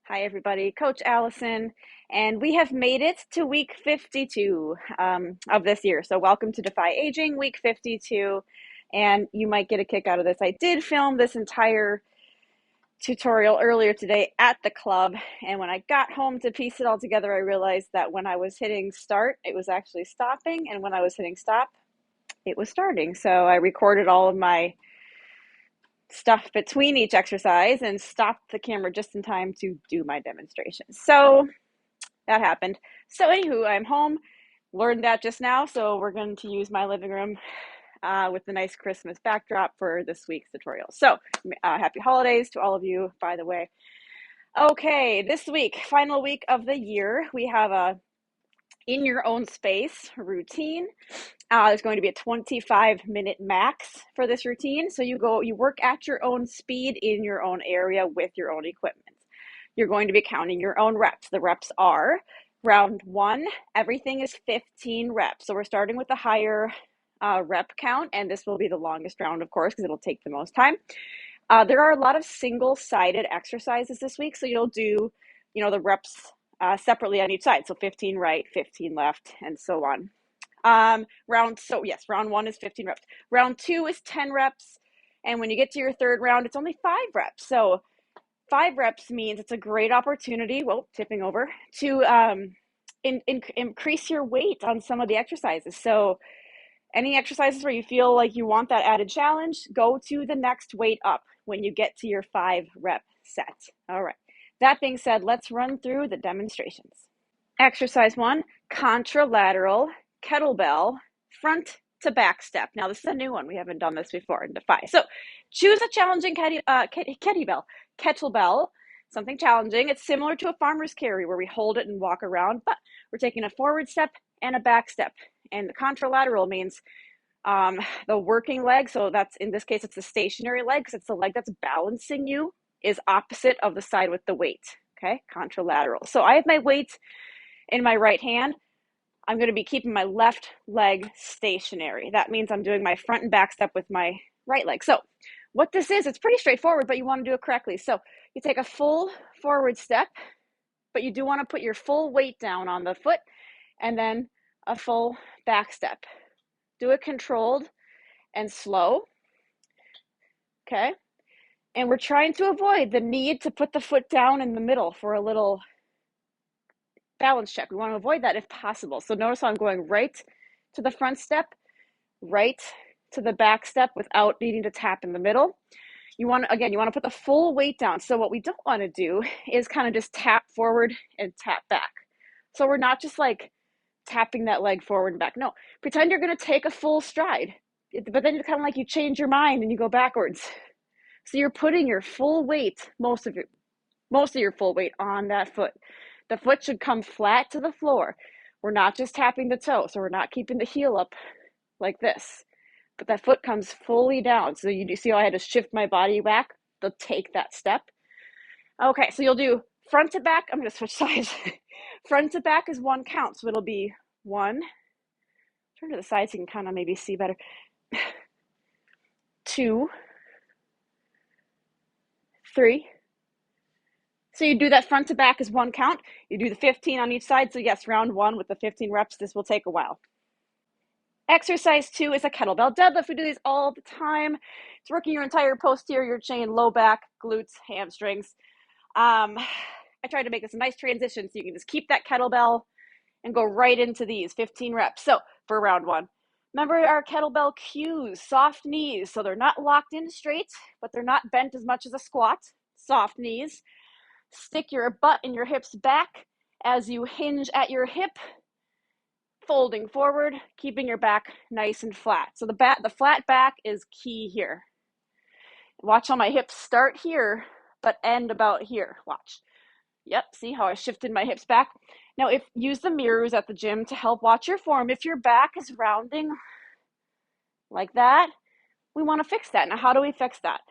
Hi, everybody. Coach Allison, and we have made it to week 52 of this year. So, welcome to Defy Aging, week 52. And you might get a kick out of this. I did film this entire tutorial earlier today at the club. And when I got home to piece it all together, I realized that when I was hitting start, it was actually stopping. And when I was hitting stop, it was starting. So, I recorded all of my stuff between each exercise and stopped the camera just in time to do my demonstration. So that happened. So anywho, I'm home, learned that just now. So we're going to use my living room with the nice Christmas backdrop for this week's tutorial. So happy holidays to all of you, by the way. Okay, this week, final week of the year, we have a in your own space routine. There's going to be a 25-minute max for this routine. So you work at your own speed in your own area with your own equipment. You're going to be counting your own reps. The reps are round one, everything is 15 reps. So we're starting with a higher rep count, and this will be the longest round, of course, because it'll take the most time. There are a lot of single-sided exercises this week. So you'll do, the reps separately on each side. So 15 right, 15 left, and so on. Round one is 15 reps. Round two is 10 reps. And when you get to your third round, it's only 5 reps. So 5 reps means it's a great opportunity, tipping over, to increase your weight on some of the exercises. So any exercises where you feel like you want that added challenge, go to the next weight up when you get to your 5 rep set. All right. That being said, let's run through the demonstrations. Exercise 1, contralateral kettlebell front to back step. Now this is a new one. We haven't done this before in Defy. So choose a challenging kettlebell, something challenging. It's similar to a farmer's carry where we hold it and walk around, but we're taking a forward step and a back step. And the contralateral means the working leg. So that's, in this case, it's the stationary leg because it's the leg that's balancing you is opposite of the side with the weight. Okay, contralateral. So I have my weight in my right hand. I'm going to be keeping my left leg stationary. That means I'm doing my front and back step with my right leg. So what this is, it's pretty straightforward, but you want to do it correctly. So you take a full forward step, but you do want to put your full weight down on the foot and then a full back step. Do it controlled and slow. Okay. And we're trying to avoid the need to put the foot down in the middle for a little balance check. We want to avoid that if possible. So notice how I'm going right to the front step, right to the back step without needing to tap in the middle. You want to put the full weight down. So what we don't want to do is kind of just tap forward and tap back. So we're not just like tapping that leg forward and back. No, pretend you're going to take a full stride, but then it's kind of like you change your mind and you go backwards. So you're putting your full weight, most of your full weight on that foot. The foot should come flat to the floor. We're not just tapping the toe, so we're not keeping the heel up like this. But that foot comes fully down. So you see how I had to shift my body back to take that step? Okay, so you'll do front to back. I'm going to switch sides. Front to back is 1 count. So it'll be 1. Turn to the side so you can kind of maybe see better. 2, 3. So you do that front to back as 1 count. You do the 15 on each side. So yes, round 1 with the 15 reps. This will take a while. Exercise 2 is a kettlebell deadlift. We do these all the time. It's working your entire posterior chain, low back, glutes, hamstrings. I tried to make this a nice transition so you can just keep that kettlebell and go right into these 15 reps. So for round 1, remember our kettlebell cues, soft knees. So they're not locked in straight, but they're not bent as much as a squat. Soft knees. Stick your butt and your hips back as you hinge at your hip, folding forward, keeping your back nice and flat. So the flat back is key here. Watch how my hips start here, but end about here. Watch. Yep, see how I shifted my hips back? Now, use the mirrors at the gym to help watch your form. If your back is rounding like that, we want to fix that. Now, how do we fix that?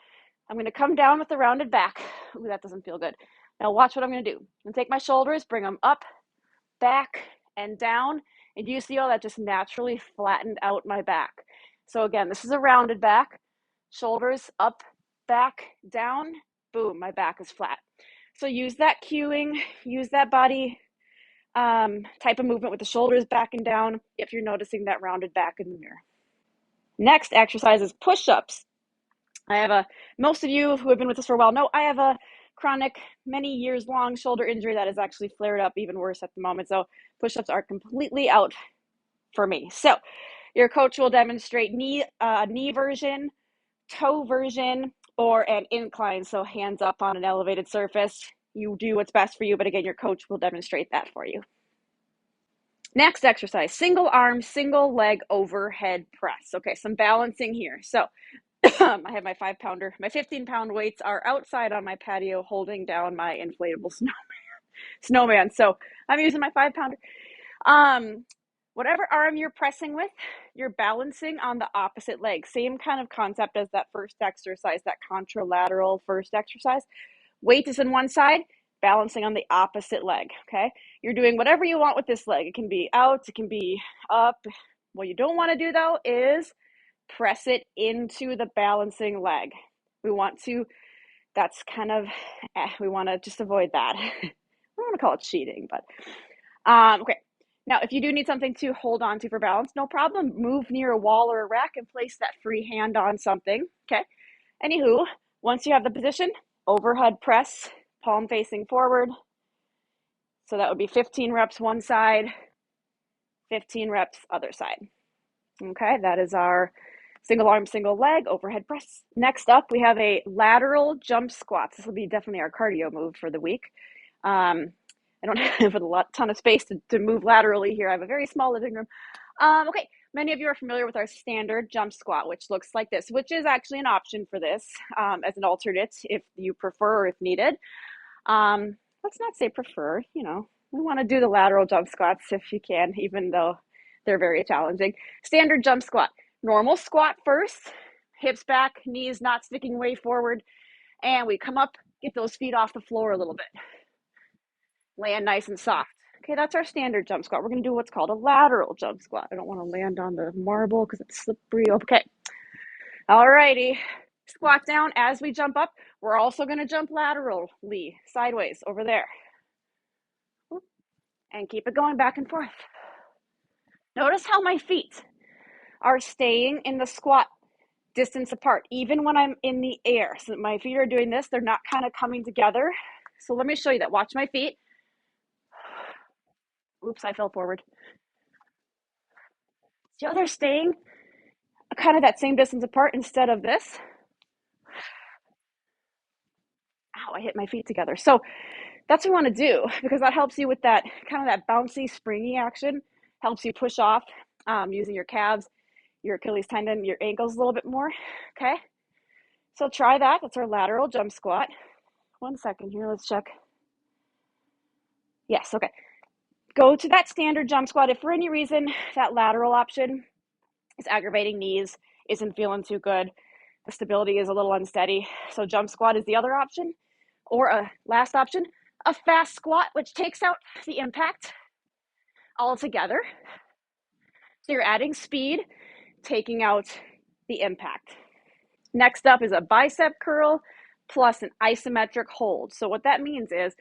I'm going to come down with the rounded back. Ooh, that doesn't feel good. Now, watch what I'm going to do. I'm going to take my shoulders, bring them up, back, and down. And do you see how that just naturally flattened out my back? So again, this is a rounded back. Shoulders up, back, down. Boom, my back is flat. So use that cueing, use that body type of movement with the shoulders back and down if you're noticing that rounded back in the mirror. Next exercise is push-ups. Most of you who have been with us for a while know I have a chronic, many years long shoulder injury that has actually flared up even worse at the moment. So push-ups are completely out for me. So your coach will demonstrate knee version, toe version, or an incline. So hands up on an elevated surface. You do what's best for you, but again, your coach will demonstrate that for you. Next exercise, single arm, single leg overhead press. Okay, some balancing here. So I have my 5-pounder. My 15-pound weights are outside on my patio holding down my inflatable snowman. So I'm using my 5-pounder. Whatever arm you're pressing with, you're balancing on the opposite leg. Same kind of concept as that first exercise, that contralateral first exercise. Weight is in one side, balancing on the opposite leg, okay? You're doing whatever you want with this leg. It can be out, it can be up. What you don't want to do, though, is press it into the balancing leg. We want to just avoid that. I don't want to call it cheating, but okay. Now, if you do need something to hold on to for balance, no problem. Move near a wall or a rack and place that free hand on something, okay? Anywho, once you have the position, overhead press, palm facing forward. So that would be 15 reps one side, 15 reps other side. Okay, that is our single arm, single leg, overhead press. Next up, we have a lateral jump squats. This will be definitely our cardio move for the week. I don't have a ton of space to move laterally here. I have a very small living room. Okay, many of you are familiar with our standard jump squat, which looks like this, which is actually an option for this as an alternate if you prefer or if needed. Let's not say prefer, we want to do the lateral jump squats if you can, even though they're very challenging. Standard jump squat, normal squat first, hips back, knees not sticking way forward, and we come up, get those feet off the floor a little bit. Land nice and soft. Okay, that's our standard jump squat. We're going to do what's called a lateral jump squat. I don't want to land on the marble because it's slippery. Okay. All righty. Squat down as we jump up. We're also going to jump laterally, sideways over there. And keep it going back and forth. Notice how my feet are staying in the squat distance apart, even when I'm in the air. So my feet are doing this. They're not kind of coming together. So let me show you that. Watch my feet. Oops, I fell forward. See how they're staying kind of that same distance apart instead of this? Ow, I hit my feet together. So that's what we want to do because that helps you with that kind of that bouncy, springy action, helps you push off using your calves, your Achilles tendon, your ankles a little bit more, okay? So try that. That's our lateral jump squat. 1 second here, let's check. Yes, okay. Go to that standard jump squat. If for any reason that lateral option is aggravating knees, isn't feeling too good, the stability is a little unsteady, so jump squat is the other option. Or a last option, a fast squat, which takes out the impact altogether. So you're adding speed, taking out the impact. Next up is a bicep curl plus an isometric hold. So what that means is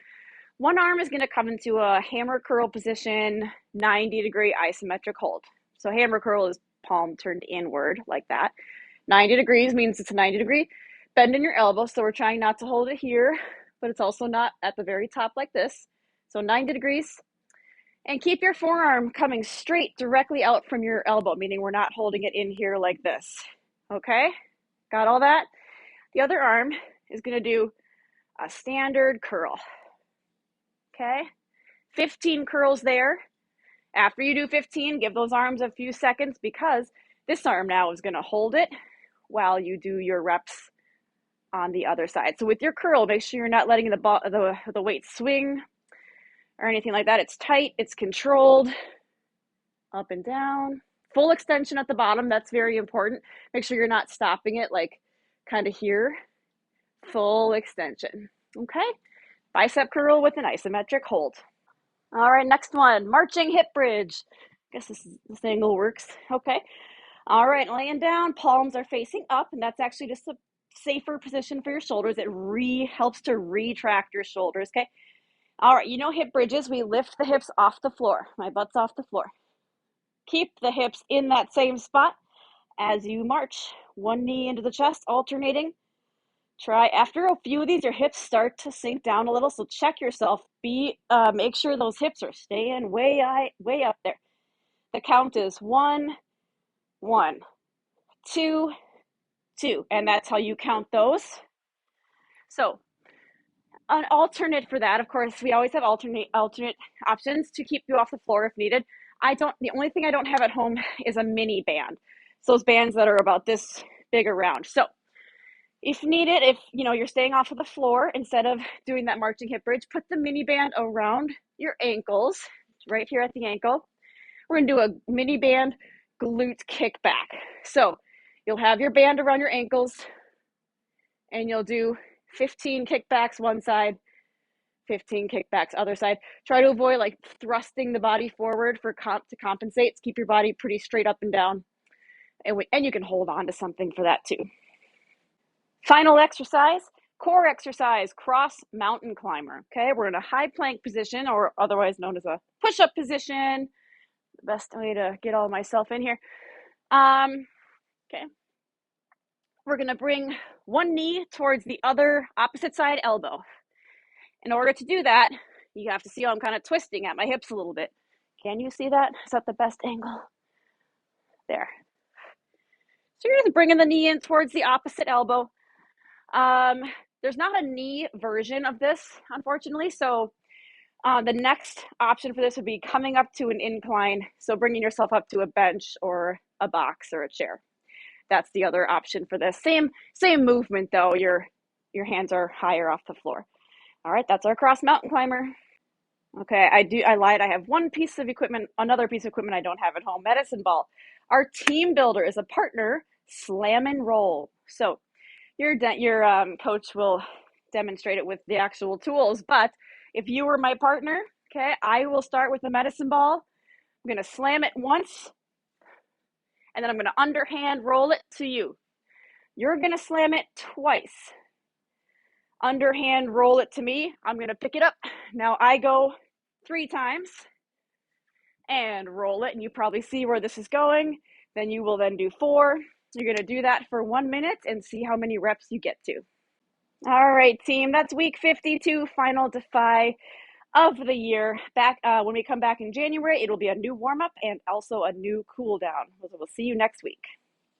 one arm is going to come into a hammer curl position, 90-degree isometric hold. So hammer curl is palm turned inward like that. 90 degrees means it's a 90-degree bend in your elbow. So we're trying not to hold it here, but it's also not at the very top like this. So 90 degrees. And keep your forearm coming straight directly out from your elbow, meaning we're not holding it in here like this. Okay? Got all that? The other arm is going to do a standard curl. Okay? 15 curls there. After you do 15, give those arms a few seconds because this arm now is going to hold it while you do your reps on the other side. So with your curl, make sure you're not letting the weight swing or anything like that. It's tight, it's controlled, up and down. Full extension at the bottom, that's very important. Make sure you're not stopping it like kind of here. Full extension, okay? Bicep curl with an isometric hold. All right, next one, marching hip bridge. I guess this angle works, okay. All right, laying down, palms are facing up, and that's actually just a safer position for your shoulders. It helps to retract your shoulders, okay? All right, hip bridges. We lift the hips off the floor. My butt's off the floor. Keep the hips in that same spot as you march. One knee into the chest, alternating. Try after a few of these, your hips start to sink down a little. So check yourself. Make sure those hips are staying way up there. The count is 1, 1, 2, 2, and that's how you count those. So an alternate for that, of course, we always have alternate options to keep you off the floor if needed. The only thing I don't have at home is a mini band. So those bands that are about this big around. So if needed, if you're staying off of the floor, instead of doing that marching hip bridge, put the mini band around your ankles, right here at the ankle. We're gonna do a mini band glute kickback. So you'll have your band around your ankles and you'll do 15 kickbacks one side, 15 kickbacks other side. Try to avoid like thrusting the body forward to compensate. Keep your body pretty straight up and down. And you can hold on to something for that too. Final exercise, core exercise, cross mountain climber. Okay, we're in a high plank position, or otherwise known as a push-up position. The best way to get all myself in here. Okay, we're gonna bring one knee towards the other opposite side elbow. In order to do that, you have to see how I'm kind of twisting at my hips a little bit. Can you see that? Is that the best angle? There. So you're just bringing the knee in towards the opposite elbow. There's not a knee version of this, unfortunately. So the next option for this would be coming up to an incline. So bringing yourself up to a bench or a box or a chair. That's the other option for this. Same movement though. Your hands are higher off the floor. All right, that's our cross mountain climber. Okay, I lied. I have one piece of equipment, another piece of equipment I don't have at home, medicine ball. Our team builder is a partner slam and roll. So your coach will demonstrate it with the actual tools. But if you were my partner, okay, I will start with the medicine ball. I'm going to slam it once, and then I'm going to underhand roll it to you. You're going to slam it twice. Underhand roll it to me. I'm going to pick it up. Now I go 3 times and roll it, and you probably see where this is going. Then you will then do 4. You're going to do that for 1 minute and see how many reps you get to. All right, team, that's week 52, final Defy of the year. When we come back in January, it'll be a new warm-up and also a new cool down. We'll see you next week.